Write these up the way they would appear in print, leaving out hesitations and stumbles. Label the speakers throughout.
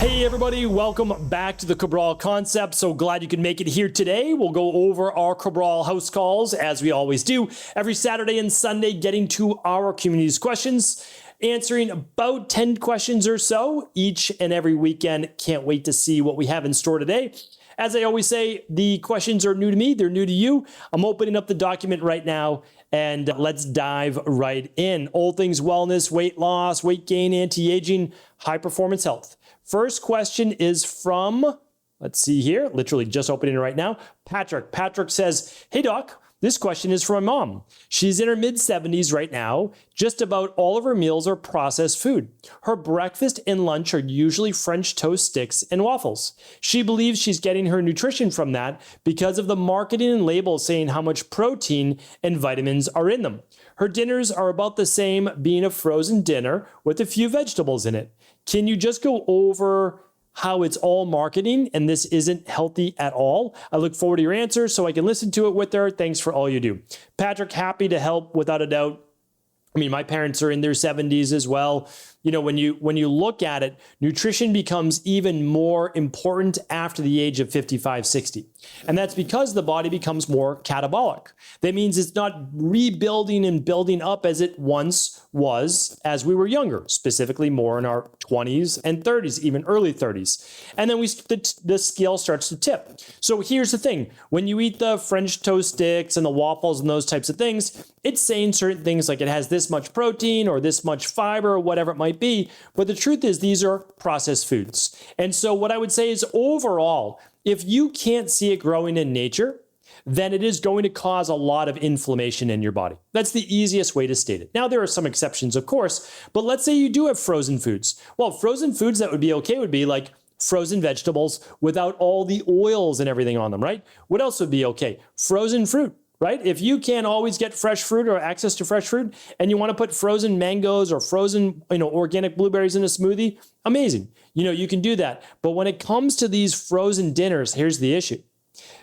Speaker 1: Hey everybody, welcome back to the Cabral Concept. So glad you could make it here today. We'll go over our Cabral house calls as we always do every Saturday and Sunday, getting to our community's questions, answering about 10 questions or so each and every weekend. Can't wait to see what we have in store today. As I always say, the questions are new to me, they're new to you. I'm opening up the document right now and let's dive right in. All things wellness, weight loss, weight gain, anti-aging, high performance health. First question is from, let's see here, literally just opening it right now, Patrick. Patrick says, hey doc, this question is from my mom. She's in her mid-70s right now. Just about all of her meals are processed food. Her breakfast and lunch are usually French toast sticks and waffles. She believes she's getting her nutrition from that because of the marketing and labels saying how much protein and vitamins are in them. Her dinners are about the same, being a frozen dinner with a few vegetables in it. Can you just go over how it's all marketing and this isn't healthy at all? I look forward to your answer so I can listen to it with her. Thanks for all you do. Patrick, happy to help without a doubt. I mean, my parents are in their 70s as well. You know, when you look at it, nutrition becomes even more important after the age of 55, 60. And that's because the body becomes more catabolic. That means it's not rebuilding and building up as it once was as we were younger, specifically more in our 20s and 30s, even early 30s. And then the scale starts to tip. So here's the thing. When you eat the French toast sticks and the waffles and those types of things, it's saying certain things like it has this much protein or this much fiber or whatever it might be. But the truth is these are processed foods. And so what I would say is overall, if you can't see it growing in nature, then it is going to cause a lot of inflammation in your body. That's the easiest way to state it. Now, there are some exceptions, of course, but let's say you do have frozen foods. Well, frozen foods that would be okay would be like frozen vegetables without all the oils and everything on them, right? What else would be okay? Frozen fruit. Right? If you can't always get fresh fruit or access to fresh fruit and you want to put frozen mangoes or frozen, organic blueberries in a smoothie, amazing. You can do that. But when it comes to these frozen dinners, here's the issue.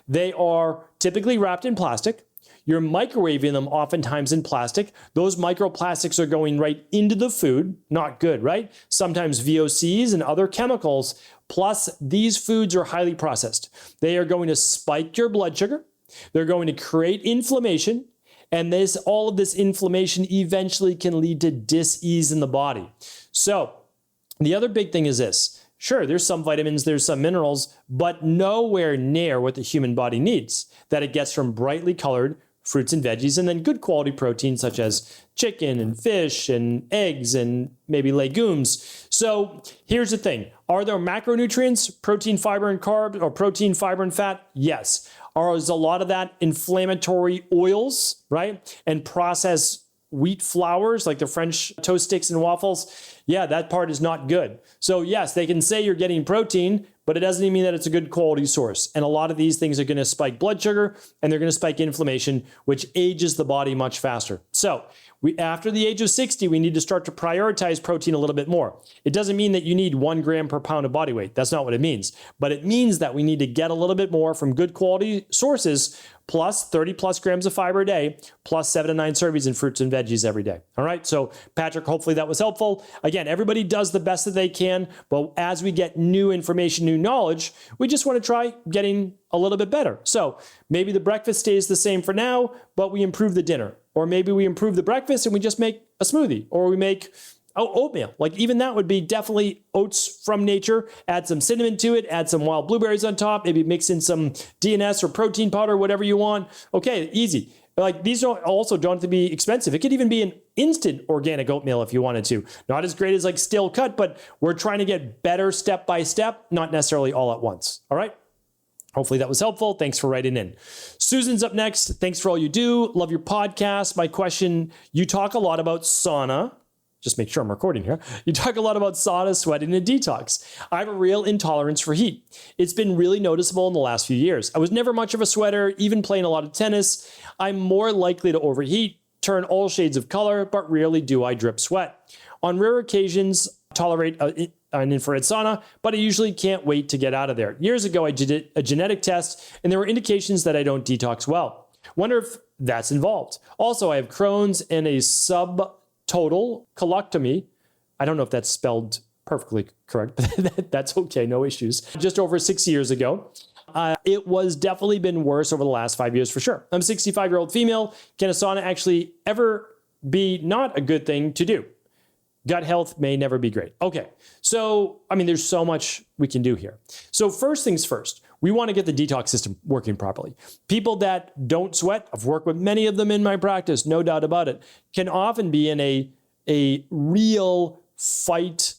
Speaker 1: They are typically wrapped in plastic. You're microwaving them oftentimes in plastic. Those microplastics are going right into the food. Not good, right? Sometimes VOCs and other chemicals. Plus, these foods are highly processed. They are going to spike your blood sugar. They're going to create inflammation, and all of this inflammation eventually can lead to dis-ease in the body. So the other big thing is this. Sure, there's some vitamins, there's some minerals, but nowhere near what the human body needs that it gets from brightly colored fruits and veggies, and then good quality proteins such as chicken and fish and eggs and maybe legumes. So here's the thing. Are there macronutrients, protein, fiber, and carbs, or protein, fiber, and fat? Yes. Is a lot of that inflammatory oils, right? And processed wheat flours like the French toast sticks and waffles. Yeah, that part is not good. So yes, they can say you're getting protein, but it doesn't even mean that it's a good quality source. And a lot of these things are going to spike blood sugar and they're going to spike inflammation, which ages the body much faster. So after the age of 60, we need to start to prioritize protein a little bit more. It doesn't mean that you need 1 gram per pound of body weight. That's not what it means. But it means that we need to get a little bit more from good quality sources, plus 30 plus grams of fiber a day, plus 7 to 9 servings in fruits and veggies every day. All right. So Patrick, hopefully that was helpful. Again, everybody does the best that they can, but as we get new information, new knowledge, we just want to try getting a little bit better. So maybe the breakfast stays the same for now, but we improve the dinner. Or maybe we improve the breakfast and we just make a smoothie, or we make oatmeal. Like even that would be definitely oats from nature. Add some cinnamon to it, add some wild blueberries on top, maybe mix in some DNS or protein powder, whatever you want. Okay, easy. Like these don't have to be expensive. It could even be an instant organic oatmeal if you wanted to. Not as great as like stale cut, but we're trying to get better step by step, not necessarily all at once. All right. Hopefully that was helpful. Thanks for writing in. Susan's up next. Thanks for all you do. Love your podcast. My question, you talk a lot about sauna. Just make sure I'm recording here. You talk a lot about sauna, sweating, and detox. I have a real intolerance for heat. It's been really noticeable in the last few years. I was never much of a sweater, even playing a lot of tennis. I'm more likely to overheat, turn all shades of color, but rarely do I drip sweat. On rare occasions, tolerate an infrared sauna, but I usually can't wait to get out of there. Years ago, I did a genetic test, and there were indications that I don't detox well. Wonder if that's involved. Also, I have Crohn's and a subtotal colectomy. I don't know if that's spelled perfectly correct, but that's okay, no issues. Just over 6 years ago. It was definitely been worse over the last 5 years for sure. I'm a 65-year-old female. Can a sauna actually ever be not a good thing to do? Gut health may never be great. Okay, so, there's so much we can do here. So first things first, we want to get the detox system working properly. People that don't sweat, I've worked with many of them in my practice, no doubt about it, can often be in a real fight,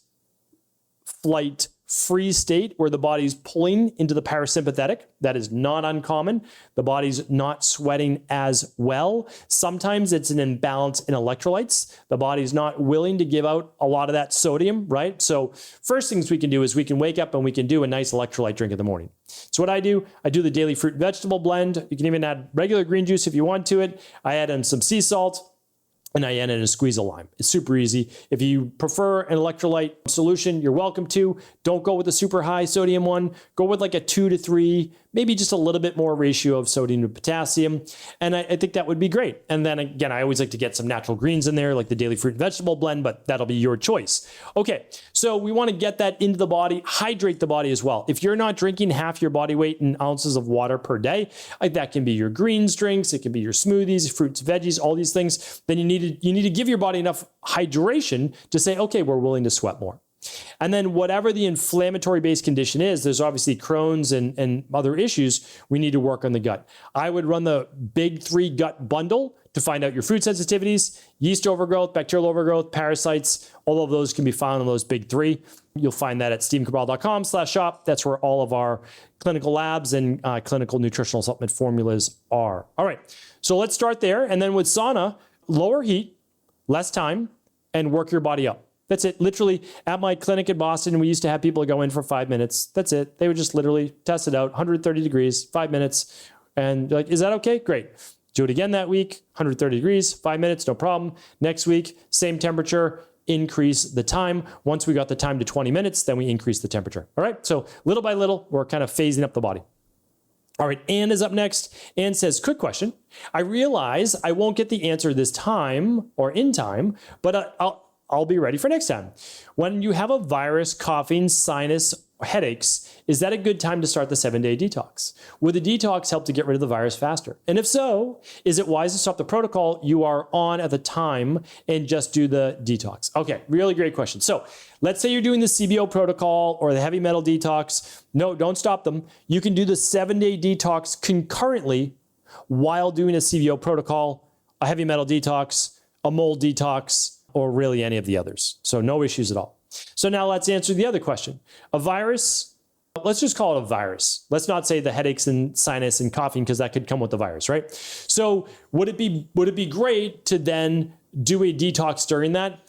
Speaker 1: flight, freeze state where the body's pulling into the parasympathetic. That is not uncommon. The body's not sweating as well. Sometimes it's an imbalance in electrolytes. The body's not willing to give out a lot of that sodium, right? So first things we can do is we can wake up and we can do a nice electrolyte drink in the morning. So what I do the daily fruit and vegetable blend. You can even add regular green juice if you want to it. I add in some sea salt, and I add in a squeeze of lime. It's super easy. If you prefer an electrolyte solution, you're welcome to. Don't go with the super high sodium one. Go with like a 2 to 3, maybe just a little bit more ratio of sodium to potassium. And I think that would be great. And then again, I always like to get some natural greens in there, like the daily fruit and vegetable blend, but that'll be your choice. Okay, so we want to get that into the body, hydrate the body as well. If you're not drinking half your body weight in ounces of water per day, that can be your greens drinks, it can be your smoothies, fruits, veggies, all these things, then you need to give your body enough hydration to say, okay, we're willing to sweat more. And then whatever the inflammatory based condition is, there's obviously Crohn's and other issues, we need to work on the gut. I would run the big 3 gut bundle to find out your food sensitivities, yeast overgrowth, bacterial overgrowth, parasites. All of those can be found in those big 3. You'll find that at stephencabral.com/shop. That's where all of our clinical labs and clinical nutritional supplement formulas are. All right, so let's start there. And then with sauna, lower heat, less time, and work your body up. That's it. Literally, at my clinic in Boston, we used to have people go in for 5 minutes. That's it. They would just literally test it out, 130 degrees, 5 minutes. And you're like, is that okay? Great. Do it again that week, 130 degrees, 5 minutes, no problem. Next week, same temperature, increase the time. Once we got the time to 20 minutes, then we increase the temperature. All right. So little by little, we're kind of phasing up the body. All right, Anne is up next. Anne says, quick question. I realize I won't get the answer this time or in time, but I'll be ready for next time. When you have a virus, coughing, sinus, headaches, is that a good time to start the 7-day detox? Would the detox help to get rid of the virus faster? And if so, is it wise to stop the protocol you are on at the time and just do the detox? Okay, really great question. So let's say you're doing the CBO protocol or the heavy metal detox. No, don't stop them. You can do the 7-day detox concurrently while doing a CBO protocol, a heavy metal detox, a mold detox, or really any of the others. So no issues at all. So now let's answer the other question. A virus, let's just call it a virus. Let's not say the headaches and sinus and coughing because that could come with the virus, right? So would it be great to then do a detox during that?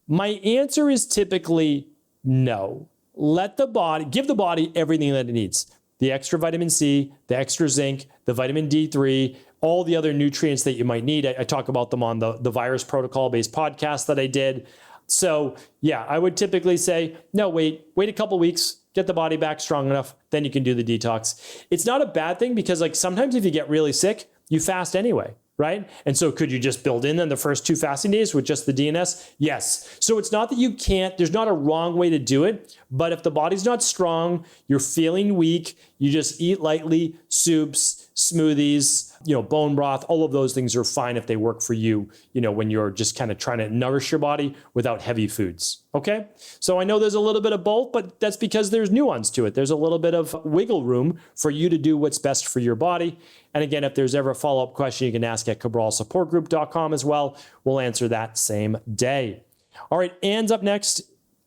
Speaker 1: My answer is typically no. Give the body everything that it needs. The extra vitamin C, the extra zinc, the vitamin D3, all the other nutrients that you might need. I talk about them on the virus protocol based podcast that I did. So yeah, I would typically say, no, wait a couple weeks, get the body back strong enough, then you can do the detox. It's not a bad thing because like sometimes if you get really sick, you fast anyway, right? And so could you just build in then the first 2 fasting days with just the DNS? Yes. So it's not that you can't, there's not a wrong way to do it, but if the body's not strong, you're feeling weak, you just eat lightly, soups, smoothies, bone broth, all of those things are fine if they work for you, when you're just kind of trying to nourish your body without heavy foods. Okay. So I know there's a little bit of both, but that's because there's nuance to it. There's a little bit of wiggle room for you to do what's best for your body. And again, if there's ever a follow-up question, you can ask at cabralsupportgroup.com as well. We'll answer that same day. All right. Anne's up next.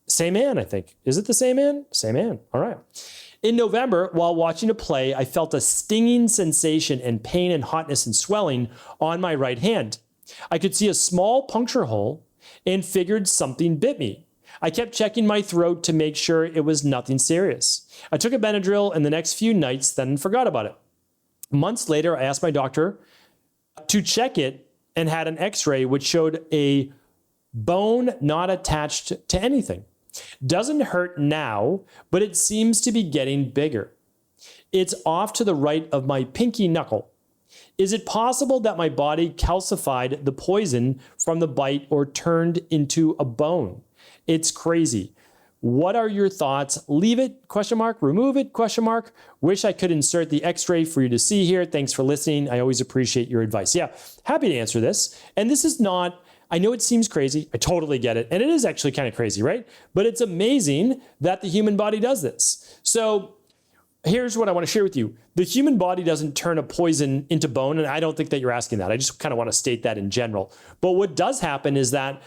Speaker 1: Same Anne, I think. Is it the same Anne? Same Anne. All right. In November, while watching a play, I felt a stinging sensation and pain and hotness and swelling on my right hand. I could see a small puncture hole and figured something bit me. I kept checking my throat to make sure it was nothing serious. I took a Benadryl in the next few nights, then forgot about it. Months later, I asked my doctor to check it and had an x-ray which showed a bone not attached to anything. Doesn't hurt now, but it seems to be getting bigger. It's off to the right of my pinky knuckle. Is it possible that my body calcified the poison from the bite or turned into a bone? It's crazy. What are your thoughts? Leave it, question mark, remove it, question mark. Wish I could insert the x-ray for you to see here. Thanks for listening. I always appreciate your advice. Yeah, happy to answer this. And this is not, I know it seems crazy. I totally get it. And it is actually kind of crazy, right? But it's amazing that the human body does this. So here's what I want to share with you. The human body doesn't turn a poison into bone. And I don't think that you're asking that. I just kind of want to state that in general. But what does happen is that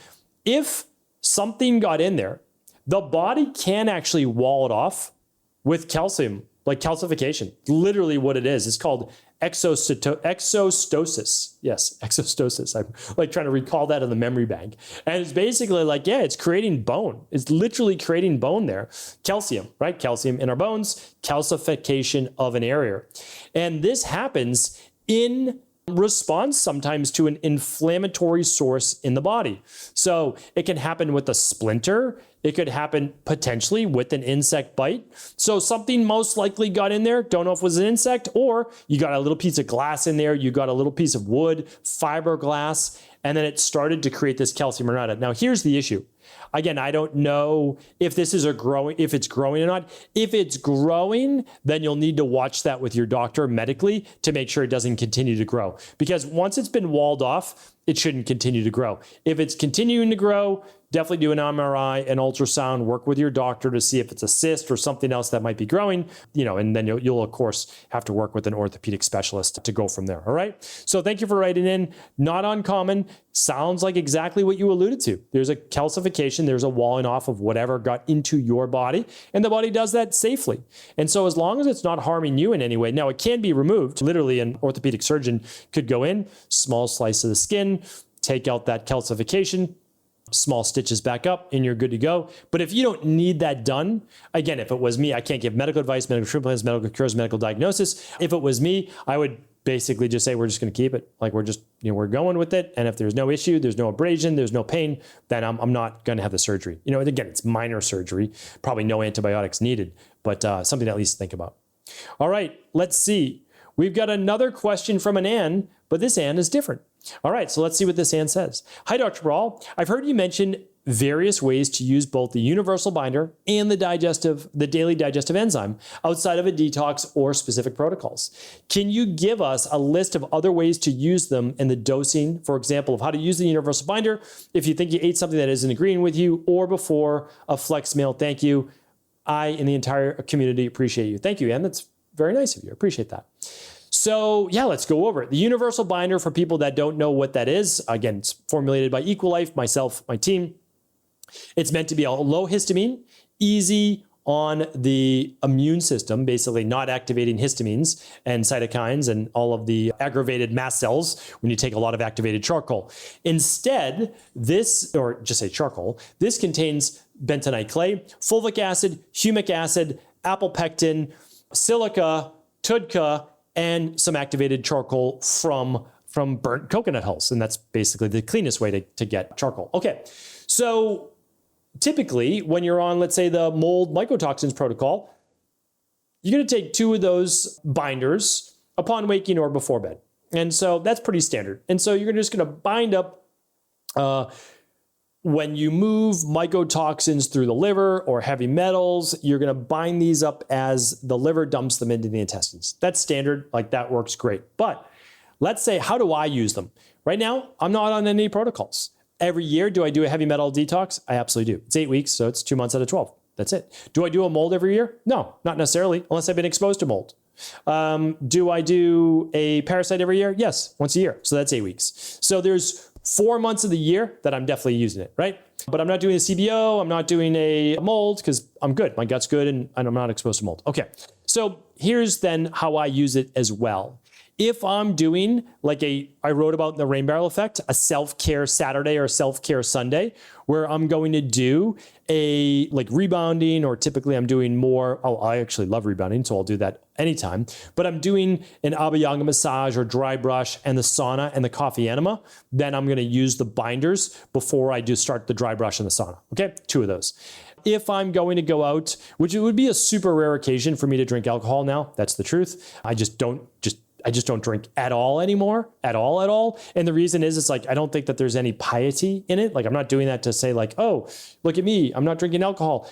Speaker 1: if something got in there, the body can actually wall it off with calcium, like calcification. Literally what it is. It's called exostosis. Yes, exostosis. I'm like trying to recall that in the memory bank. And it's basically like, yeah, it's creating bone. It's literally creating bone there. Calcium, right? Calcium in our bones, calcification of an area. And this happens in response sometimes to an inflammatory source in the body. So it can happen with a splinter. It could happen potentially with an insect bite. So something most likely got in there, don't know if it was an insect, or you got a little piece of glass in there, you got a little piece of wood, fiberglass, and then it started to create this calcium or not. Now here's the issue. Again, I don't know if this is if it's growing or not. If it's growing, then you'll need to watch that with your doctor medically to make sure it doesn't continue to grow. Because once it's been walled off, it shouldn't continue to grow. If it's continuing to grow, definitely do an MRI, an ultrasound, work with your doctor to see if it's a cyst or something else that might be growing, and then you'll of course have to work with an orthopedic specialist to go from there. All right. So thank you for writing in. Not uncommon. Sounds like exactly what you alluded to. There's a calcification, there's a walling off of whatever got into your body, and the body does that safely. And so as long as it's not harming you in any way, now it can be removed. Literally, an orthopedic surgeon could go in, small slice of the skin, take out that calcification, small stitches back up, and you're good to go. But if you don't need that done, again, if it was me, I can't give medical advice, medical treatment plans, medical cures, medical diagnosis. If it was me, I would basically just say, we're just going to keep it. Like we're just, we're going with it. And if there's no issue, there's no abrasion, there's no pain, then I'm not going to have the surgery. Again, it's minor surgery, probably no antibiotics needed, but something to at least think about. All right, let's see. We've got another question from an Ann, but this Ann is different. All right, so let's see what this Ann says. Hi, Dr. Cabral. I've heard you mention various ways to use both the universal binder and the daily digestive enzyme outside of a detox or specific protocols. Can you give us a list of other ways to use them and the dosing, for example, of how to use the universal binder if you think you ate something that isn't agreeing with you or before a flex meal? Thank you. I and the entire community appreciate you. Thank you, Ann. That's very nice of you. I appreciate that. So yeah, let's go over it. The universal binder, for people that don't know what that is, again, it's formulated by Equilife, myself, my team. It's meant to be a low histamine, easy on the immune system, basically not activating histamines and cytokines and all of the aggravated mast cells when you take a lot of activated charcoal. Instead, or just say charcoal, this contains bentonite clay, fulvic acid, humic acid, apple pectin, silica, TUDCA, and some activated charcoal from burnt coconut hulls. And that's basically the cleanest way to get charcoal. Okay, so typically when you're on, let's say, the mold mycotoxins protocol, you're going to take 2 of those binders upon waking or before bed. And so that's pretty standard. And so you're just going to bind up when you move mycotoxins through the liver or heavy metals, you're going to bind these up as the liver dumps them into the intestines. That's standard. Like that works great. But let's say, how do I use them? Right now, I'm not on any protocols. Every year, do I do a heavy metal detox? I absolutely do. It's 8 weeks, so it's 2 months out of 12. That's it. Do I do a mold every year? No, not necessarily, unless I've been exposed to mold. Do I do a parasite every year? Yes, once a year. So that's 8 weeks. So there's 4 months of the year that I'm definitely using it, right? But I'm not doing a CBO, I'm not doing a mold because I'm good. My gut's good and I'm not exposed to mold. Okay, so here's then how I use it as well. If I'm doing I wrote about in the rain barrel effect, a self-care Saturday or self-care Sunday, where I'm going to do a rebounding, or typically I'm doing more, I actually love rebounding, so I'll do that anytime, but I'm doing an abhyanga massage or dry brush and the sauna and the coffee enema, then I'm going to use the binders before I do start the dry brush and the sauna. Okay, 2 of those. If I'm going to go out, which it would be a super rare occasion for me to drink alcohol now, that's the truth. I just don't I just don't drink at all anymore, at all. And the reason is, it's like, I don't think that there's any piety in it. Like, I'm not doing that to say like, oh, look at me, I'm not drinking alcohol.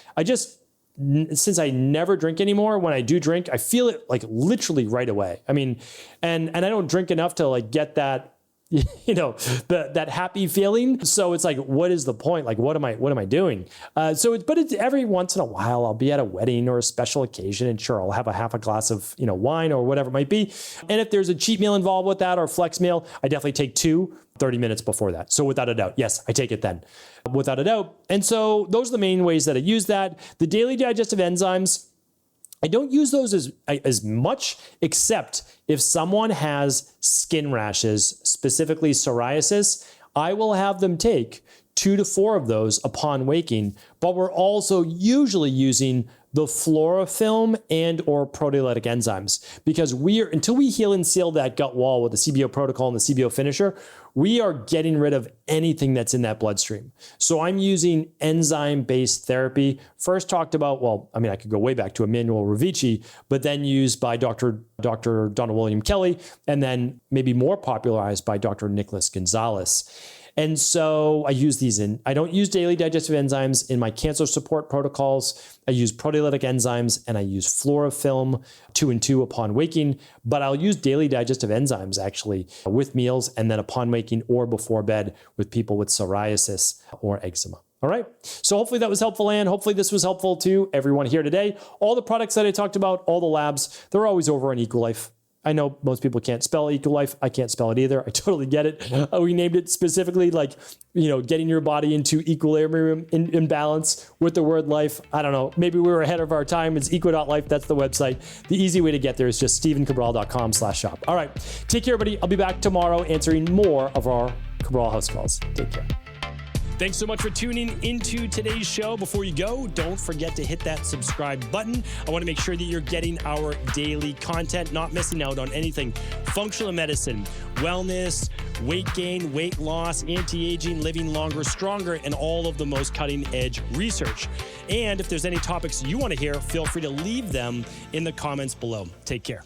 Speaker 1: Since I never drink anymore, when I do drink, I feel it like literally right away. I mean, and I don't drink enough to like get that, that happy feeling. So it's like, what is the point? Like, what am I doing? But it's every once in a while, I'll be at a wedding or a special occasion, and sure, I'll have half a glass of, wine or whatever it might be. And if there's a cheat meal involved with that or flex meal, I definitely take 30 minutes before that. So without a doubt, yes, I take it then, without a doubt. And so those are the main ways that I use that. The daily digestive enzymes, I don't use those as much, except if someone has skin rashes, specifically psoriasis, I will have them take 2 to 4 of those upon waking, but we're also usually using the fluorofilm and or proteolytic enzymes, because until we heal and seal that gut wall with the CBO protocol and the CBO finisher, we are getting rid of anything that's in that bloodstream. So I'm using enzyme-based therapy, first talked about, I could go way back to Emmanuel Ravici, but then used by Dr. Donald William Kelly, and then maybe more popularized by Dr. Nicholas Gonzalez. And so I use these I don't use daily digestive enzymes in my cancer support protocols. I use proteolytic enzymes and I use fluorofilm 2 and 2 upon waking, but I'll use daily digestive enzymes actually with meals and then upon waking or before bed with people with psoriasis or eczema. All right. So hopefully that was helpful, and hopefully this was helpful to everyone here today. All the products that I talked about, all the labs, they're always over on Equilife. I know most people can't spell Equilife. I can't spell it either. I totally get it. We named it specifically like, getting your body into equilibrium in balance with the word life. I don't know. Maybe we were ahead of our time. It's equi.life. That's the website. The easy way to get there is just stevencabral.com/shop. All right. Take care, everybody. I'll be back tomorrow answering more of our Cabral House Calls. Take care. Thanks so much for tuning into today's show. Before you go, don't forget to hit that subscribe button. I want to make sure that you're getting our daily content, not missing out on anything. Functional medicine, wellness, weight gain, weight loss, anti-aging, living longer, stronger, and all of the most cutting-edge research. And if there's any topics you want to hear, feel free to leave them in the comments below. Take care.